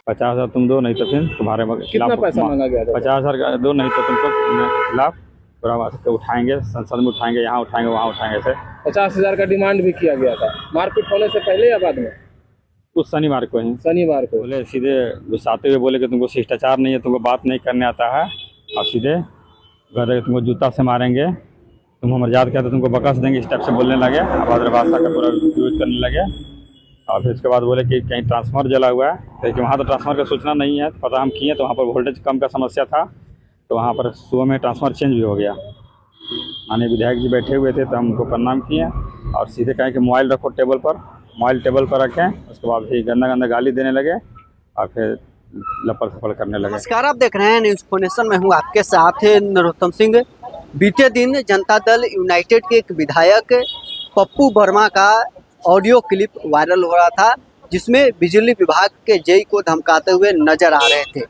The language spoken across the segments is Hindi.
50,000 तुम दो, नहीं तो फिर तुम्हारे कितना पैसा मांगा गया था? 50,000 दो, नहीं तो तुमको खिलाफ पूरा उठाएंगे, संसद में उठाएंगे, यहाँ उठाएंगे, वहाँ उठाएंगे। ऐसे 50,000 का डिमांड भी किया गया था। मारपीट होने से पहले या बाद में? उस शनिवार को ही शनिवार को। बोले, सीधे गुस्साते हुए बोले कि तुमको शिष्टाचार नहीं है, तुमको बात नहीं करने आता है, और सीधे गए तुमको जूता से मारेंगे, तुम हमारे याद किया तो तुमको बकस देंगे, इस टाइप से बोलने लगे। अभद्र भाषा का पूरा यूज करने लगे। और फिर उसके बाद बोले कि कहीं ट्रांसफार्मर जला हुआ है, लेकिन वहाँ तो ट्रांसफार्मर का सूचना नहीं है, पता हम किए तो वहाँ पर वोल्टेज कम का समस्या था, तो वहाँ पर सुबह में ट्रांसफार्मर चेंज भी हो गया। माननीय विधायक जी बैठे हुए थे तो हमको प्रणाम किए और सीधे कहें कि मोबाइल रखो टेबल पर, मोबाइल टेबल पर रखें। उसके बाद फिर गंदा गंदा गाली देने लगे और फिर लपड़ थपड़ करने लगे। नमस्कार, आप देख रहे हैं न्यूज़ फोनेशन में हूँ आपके साथ नरोत्तम सिंह। बीते दिन जनता दल यूनाइटेड के एक विधायक पप्पू वर्मा का ऑडियो क्लिप वायरल हो रहा था, जिसमें बिजली विभाग के जेई को धमकाते हुए नजर आ रहे थे।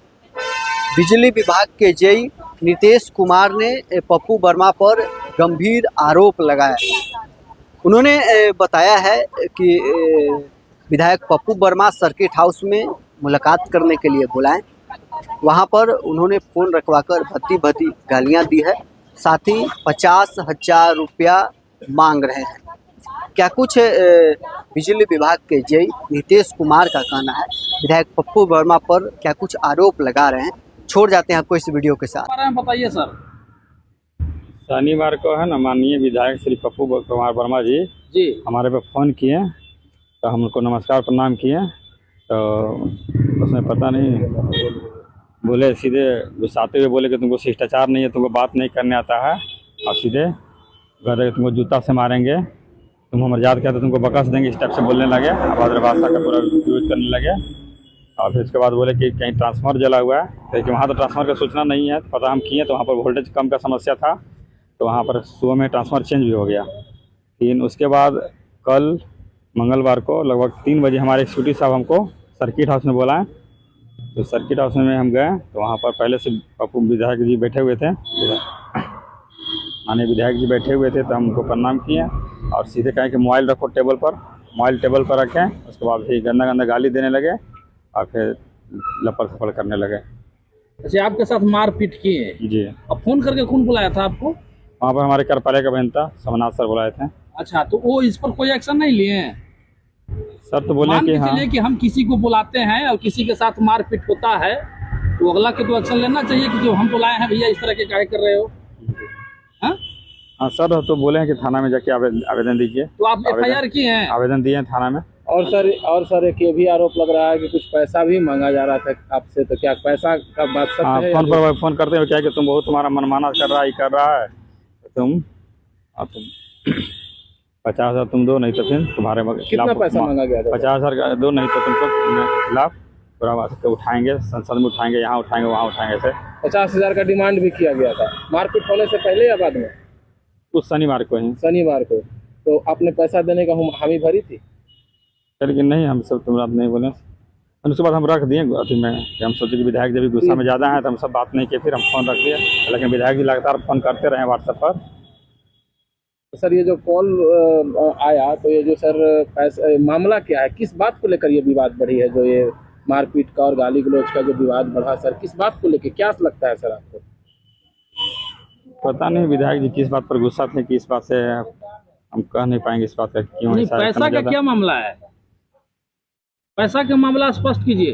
बिजली विभाग के जेई नितेश कुमार ने पप्पू वर्मा पर गंभीर आरोप लगाया। उन्होंने बताया है कि विधायक पप्पू वर्मा सर्किट हाउस में मुलाकात करने के लिए बुलाएं, वहां पर उन्होंने फ़ोन रखवाकर भद्दी भद्दी गालियां दी है, साथ ही 50,000 रुपया मांग रहे हैं। क्या कुछ बिजली विभाग के जेई नितेश कुमार का कहना है, विधायक पप्पू वर्मा पर क्या कुछ आरोप लगा रहे हैं। छोड़ जाते हैं आपको इस वीडियो के साथ। बताइए सर। शनिवार को है ना, माननीय विधायक श्री पप्पू कुमार वर्मा जी हमारे पे फ़ोन किए, तो हम उनको नमस्कार प्रणाम किए, तो उसमें पता नहीं बोले, सीधे गुस्साते हुए बोले कि तुमको शिष्टाचार नहीं है, तुमको बात नहीं करने आता है, और सीधे गए तुमको जूता से मारेंगे, तुम हमारे याद किया तो तुमको बकस देंगे, इस टाइप से बोलने लगे। अभद्र भाषा का पूरा यूज करने लगे। और फिर उसके बाद बोले कि कहीं ट्रांसफार्मर जला हुआ है, लेकिन वहाँ तो ट्रांसफार्मर का सूचना नहीं है, पता हम किए तो वहाँ पर वोल्टेज कम का समस्या था, तो वहाँ पर सुबह में ट्रांसफार्मर चेंज भी हो गया। फिर उसके बाद कल मंगलवार को लगभग 3 बजे हमारे एक्सिक्यूटिव साहब हमको सर्किट हाउस में बुलाएं, तो सर्किट हाउस में हम गए, तो वहाँ पर पहले से पप्पू विधायक जी बैठे हुए थे, माननीय विधायक जी बैठे हुए थे, तो हमको प्रणाम किए और सीधे कहें कि मोबाइल रखो टेबल पर, मोबाइल टेबल पर रखें। उसके बाद फिर गंदा गंदा गाली देने लगे और फिर लपड़ थपड़ करने लगे। अच्छा, आपके साथ मारपीट किए जी। अब फोन करके कौन बुलाया था आपको? वहाँ पर हमारे कार्यपालक अभियंता समनाथ सर बुलाए थे। अच्छा, तो वो इस पर कोई एक्शन नहीं लिए हैं? सर तो बोले कि हाँ, चलिए कि हम किसी को बुलाते हैं और किसी के साथ मारपीट होता है तो अगला के तो एक्शन लेना चाहिए कि जो हम बुलाए हैं भैया इस तरह के कार्य कर रहे हो। हाँ सर, तो बोले हैं कि थाना में जाके आवेदन दीजिए। तो आप FIR किए हैं? आवेदन दिए हैं थाना में। और सर एक ये भी आरोप लग रहा है कि कुछ पैसा भी मांगा जा रहा था आपसे, तो क्या पैसा का बात सच है? फोन पर फोन करते हो क्या कि तुम बहुत तुम्हारा मनमाना कर रहा है, कर रहा है, तुम 50,000 तुम दो, नहीं तो फिर तुम्हारे कितना पैसा मांगा गया था? 50,000 दो, नहीं तो तुमको खिलाफ पूरा उठाएंगे, संसद में उठाएंगे, यहाँ उठाएंगे, वहाँ उठाएंगे। ऐसे 50,000 का डिमांड भी किया गया था। मारपीट होने से पहले या बाद में? उस शनिवार को ही। शनिवार को। तो आपने पैसा देने का हामी भरी थी? लेकिन नहीं, हम सब तुम रात नहीं बोले। उसके बाद हम रख दिए अथी में, कि हम सोचे कि विधायक जब भी गुस्सा में ज़्यादा है तो हम सब बात नहीं किए, फिर हम फ़ोन रख दिए। लेकिन विधायक जी लगातार फ़ोन करते रहे व्हाट्सएप पर। तो सर ये जो कॉल आया, तो ये जो सर पैसा मामला क्या है, किस बात को लेकर ये विवाद बढ़ी है, जो ये मारपीट का और गाली गलौज का जो विवाद बढ़ा, सर किस बात को लेकर, क्या लगता है सर आपको? पता नहीं विधायक जी किस बात पर गुस्सा थे, किस बात से हम कह नहीं पाएंगे इस बात का क्यों। पैसा का क्या मामला है? पैसा का मामला स्पष्ट कीजिए।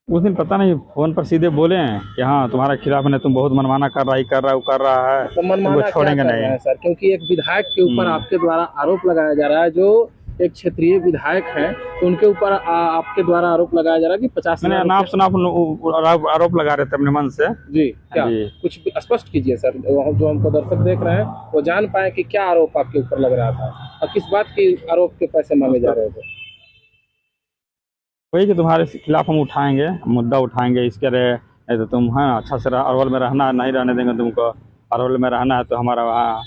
उस दिन पता नहीं फोन पर सीधे बोले हैं कि हाँ तुम्हारे खिलाफ है, तुम बहुत मनमाना कर रहा है, तो मनमाना छोड़ेंगे क्या नहीं सर, क्योंकि एक विधायक के ऊपर आपके द्वारा आरोप लगाया जा रहा है, जो एक क्षेत्रीय विधायक है, तो उनके ऊपर आपके द्वारा आरोप लगाया जा रहा है कि 50,000 नाप सुनाप आरोप लगा रहे थे अपने मन से। जी, क्या कुछ स्पष्ट कीजिए सर, जो हमको दर्शक देख रहे हैं वो जान पाए कि क्या आरोप आपके ऊपर लग रहा था और किस बात की आरोप के पैसे मांगे जा रहे थे। वही कि तुम्हारे खिलाफ हम उठाएंगे, मुद्दा उठाएंगे, इसके रहे नहीं तो तुम है अच्छा से अरवल में रहना नहीं रहने देंगे तुमको। अरवल में रहना है तो हमारा वहाँ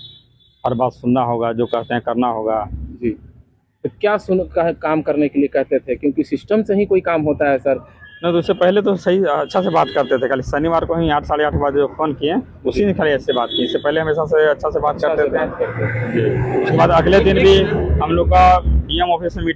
हर बात सुनना होगा, जो कहते हैं करना होगा। जी, तो क्या काम करने के लिए कहते थे, क्योंकि सिस्टम से ही कोई काम होता है सर? नहीं तो उससे पहले तो सही अच्छा से बात करते थे, खाली शनिवार को ही 8 साढ़े 8 बजे फ़ोन किए, उसी ने खाली ऐसे बात की। इससे पहले हमेशा से अच्छा से बात करते थे। जी, उसके बाद अगले दिन भी हम लोग का DM ऑफिस में